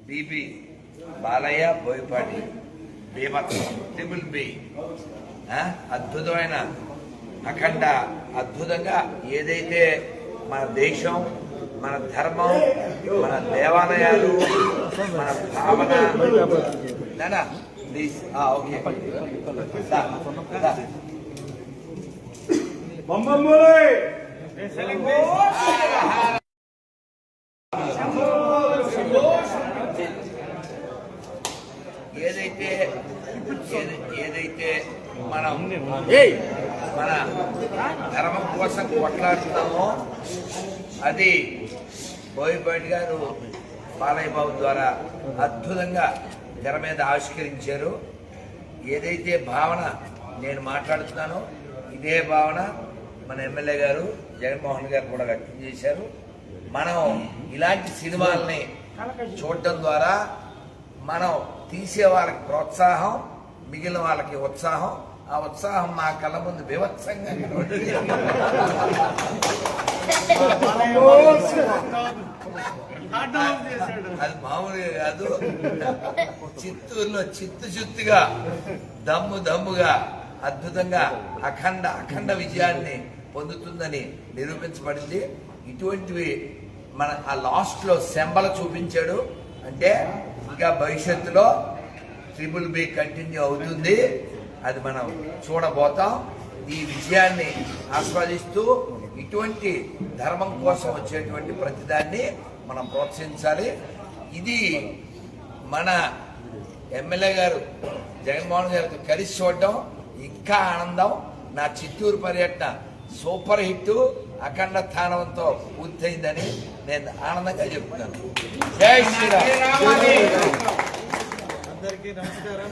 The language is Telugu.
బీబీ బాలయ్య బోయపాటి బీభత్సం ట్రిపుల్ బి అద్భుతమైన అఖండ అద్భుతంగా ఏదైతే మన దేశం మన ధర్మం మన దేవాలయాలు మన భావన ప్లీజ్ ఓకే ఏదైతే మనం మన ధర్మం కోసం కొట్లాడుతున్నామో అది బోయపాటి గారు బాలయ్య బాబు ద్వారా అద్భుతంగా తెర మీద ఆవిష్కరించారు. ఏదైతే భావన నేను మాట్లాడుతున్నానో ఇదే భావన మన ఎమ్మెల్యే గారు జగన్మోహన్ గారు కూడా వ్యక్తం చేశారు. మనం ఇలాంటి సినిమాల్ని చూడటం ద్వారా మనం తీసే వాళ్ళకి ప్రోత్సాహం, మిగిలిన వాళ్ళకి ఉత్సాహం. ఆ ఉత్సాహం మా కళ్ళ ముందు వివత్సంగా అది మామూలుగా కాదు. చిత్తూరులో చిత్తుగా దమ్ముగా అద్భుతంగా అఖండ విజయాన్ని పొందుతుందని నిరూపించబడింది. ఇటువంటివి మన ఆ లాస్ట్ లో శంబల చూపించాడు. అంటే ఇంకా భవిష్యత్తులో ట్రిపుల్ బి కంటిన్యూ అవుతుంది. అది మనం చూడబోతాం. ఈ విజయాన్ని ఆస్వాదిస్తూ ఇటువంటి ధర్మం కోసం వచ్చేటువంటి ప్రతిదాన్ని మనం ప్రోత్సహించాలి. ఇది మన ఎమ్మెల్యే గారు జగన్మోహన్ గారితో కలిసి చూడటం ఇంకా ఆనందం. నా చిత్తూరు పర్యటన సూపర్ హిట్ అఖండ స్థానంతో పూర్తయిందని నేను ఆనందంగా చెప్తున్నాను. జై శ్రీరామ్. అందరికీ నమస్కారం.